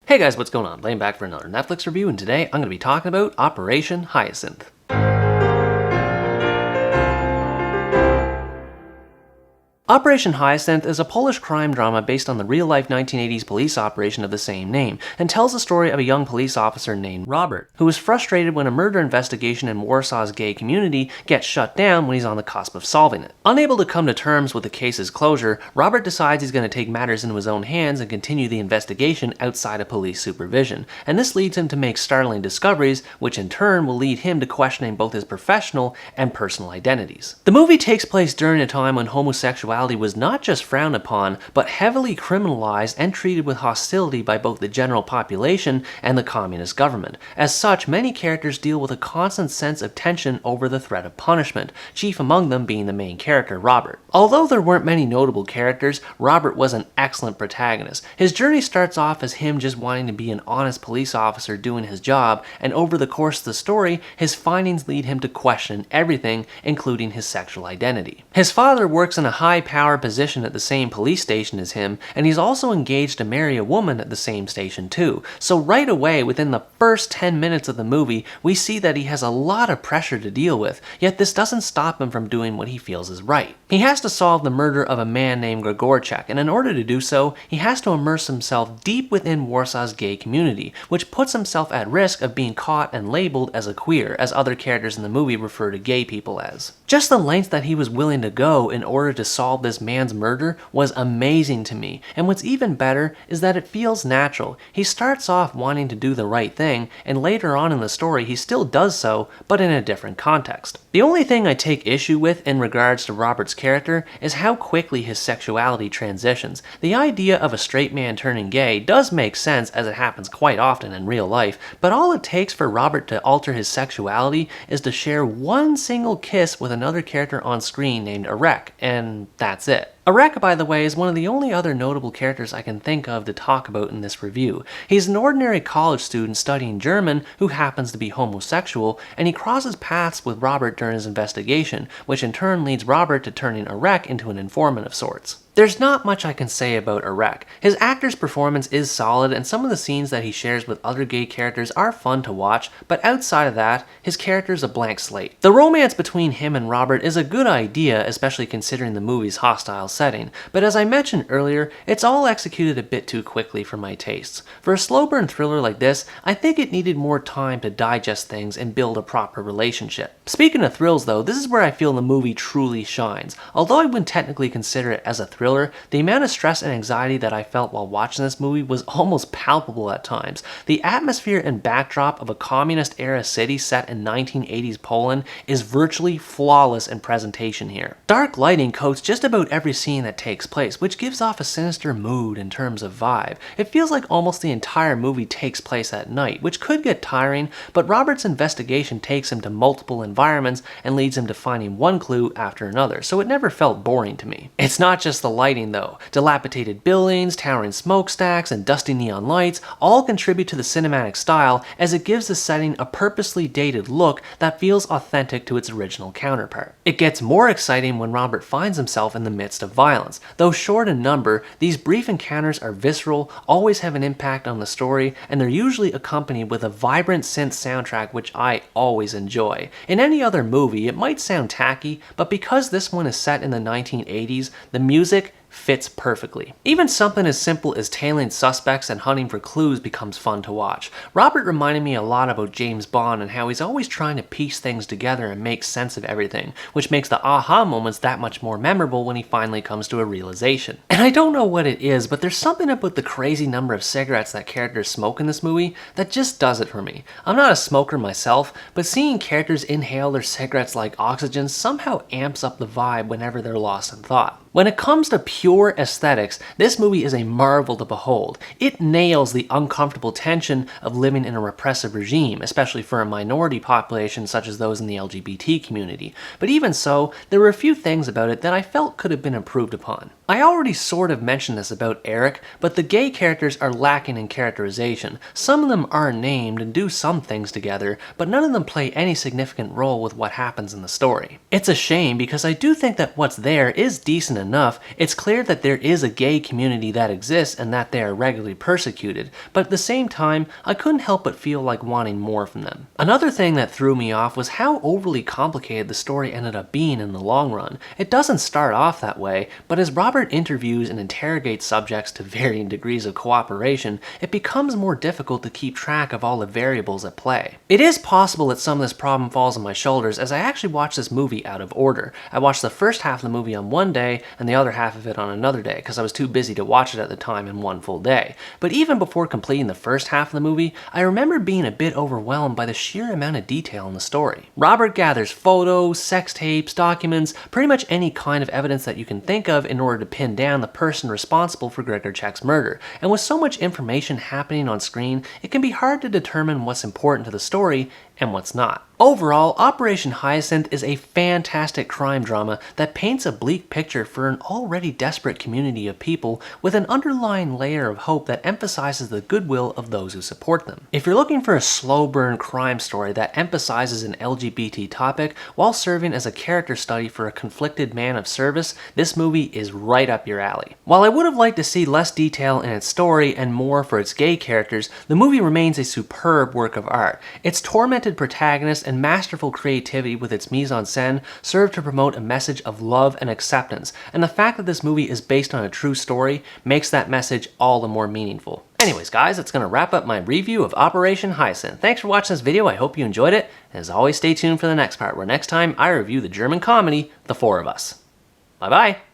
Hey guys, what's going on? Blaine back for another Netflix review, and today I'm going to be talking about Operation Hyacinth. Operation Hyacinth is a Polish crime drama based on the real-life 1980s police operation of the same name, and tells the story of a young police officer named Robert, who is frustrated when a murder investigation in Warsaw's gay community gets shut down when he's on the cusp of solving it. Unable to come to terms with the case's closure, Robert decides he's going to take matters into his own hands and continue the investigation outside of police supervision, and this leads him to make startling discoveries, which in turn will lead him to questioning both his professional and personal identities. The movie takes place during a time when homosexuality was not just frowned upon, but heavily criminalized and treated with hostility by both the general population and the communist government. As such, many characters deal with a constant sense of tension over the threat of punishment, chief among them being the main character, Robert. Although there weren't many notable characters, Robert was an excellent protagonist. His journey starts off as him just wanting to be an honest police officer doing his job, and over the course of the story, his findings lead him to question everything, including his sexual identity. His father works in a high-power position at the same police station as him, and he's also engaged to marry a woman at the same station too. So right away, within the first 10 minutes of the movie, we see that he has a lot of pressure to deal with, yet this doesn't stop him from doing what he feels is right. He has to solve the murder of a man named Grigorchak, and in order to do so, he has to immerse himself deep within Warsaw's gay community, which puts himself at risk of being caught and labeled as a queer, as other characters in the movie refer to gay people as. Just the lengths that he was willing to go in order to solve this man's murder was amazing to me, and what's even better is that it feels natural. He starts off wanting to do the right thing, and later on in the story he still does so, but in a different context. The only thing I take issue with in regards to Robert's character is how quickly his sexuality transitions. The idea of a straight man turning gay does make sense, as it happens quite often in real life, but all it takes for Robert to alter his sexuality is to share one single kiss with another character on screen named Eren, and that's it. Eren, by the way, is one of the only other notable characters I can think of to talk about in this review. He's an ordinary college student studying German who happens to be homosexual, and he crosses paths with Robert during his investigation, which in turn leads Robert to turning Eren into an informant of sorts. There's not much I can say about Eren. His actor's performance is solid, and some of the scenes that he shares with other gay characters are fun to watch, but outside of that, his character's a blank slate. The romance between him and Robert is a good idea, especially considering the movie's hostile setting, but as I mentioned earlier, it's all executed a bit too quickly for my tastes. For a slow burn thriller like this, I think it needed more time to digest things and build a proper relationship. Speaking of thrills though, this is where I feel the movie truly shines. Although I wouldn't technically consider it as a thriller, the amount of stress and anxiety that I felt while watching this movie was almost palpable at times. The atmosphere and backdrop of a communist-era city set in 1980s Poland is virtually flawless in presentation here. Dark lighting coats just about every scene that takes place, which gives off a sinister mood in terms of vibe. It feels like almost the entire movie takes place at night, which could get tiring, but Robert's investigation takes him to multiple environments and leads him to finding one clue after another, so it never felt boring to me. It's not just the lighting though. Dilapidated buildings, towering smokestacks, and dusty neon lights all contribute to the cinematic style, as it gives the setting a purposely dated look that feels authentic to its original counterpart. It gets more exciting when Robert finds himself in the midst of violence. Though short in number, these brief encounters are visceral, always have an impact on the story, and they're usually accompanied with a vibrant synth soundtrack, which I always enjoy. In any other movie, it might sound tacky, but because this one is set in the 1980s, the music fits perfectly. Even something as simple as tailing suspects and hunting for clues becomes fun to watch. Robert reminded me a lot about James Bond and how he's always trying to piece things together and make sense of everything, which makes the aha moments that much more memorable when he finally comes to a realization. And I don't know what it is, but there's something about the crazy number of cigarettes that characters smoke in this movie that just does it for me. I'm not a smoker myself, but seeing characters inhale their cigarettes like oxygen somehow amps up the vibe whenever they're lost in thought. When it comes to pure aesthetics, this movie is a marvel to behold. It nails the uncomfortable tension of living in a repressive regime, especially for a minority population such as those in the LGBT community. But even so, there were a few things about it that I felt could have been improved upon. I already sort of mentioned this about Eric, but the gay characters are lacking in characterization. Some of them are named and do some things together, but none of them play any significant role with what happens in the story. It's a shame because I do think that what's there is decent enough. It's clear that there is a gay community that exists and that they are regularly persecuted, but at the same time, I couldn't help but feel like wanting more from them. Another thing that threw me off was how overly complicated the story ended up being in the long run. It doesn't start off that way, but as Robert interviews and interrogates subjects to varying degrees of cooperation, it becomes more difficult to keep track of all the variables at play. It is possible that some of this problem falls on my shoulders, as I actually watched this movie out of order. I watched the first half of the movie on one day and the other half of it on another day because I was too busy to watch it at the time in one full day. But even before completing the first half of the movie, I remember being a bit overwhelmed by the sheer amount of detail in the story. Robert gathers photos, sex tapes, documents, pretty much any kind of evidence that you can think of in order to pin down the person responsible for Gregorchek's murder, and with so much information happening on screen, it can be hard to determine what's important to the story and what's not. Overall, Operation Hyacinth is a fantastic crime drama that paints a bleak picture for an already desperate community of people with an underlying layer of hope that emphasizes the goodwill of those who support them. If you're looking for a slow burn crime story that emphasizes an LGBT topic while serving as a character study for a conflicted man of service, this movie is right up your alley. While I would have liked to see less detail in its story and more for its gay characters, the movie remains a superb work of art. Its tormented protagonist and masterful creativity with its mise-en-scène serve to promote a message of love and acceptance, and the fact that this movie is based on a true story makes that message all the more meaningful. Anyways guys, that's going to wrap up my review of Operation Hyacinth. Thanks for watching this video, I hope you enjoyed it, and as always stay tuned for the next part where next time I review the German comedy, The Four of Us. Bye bye!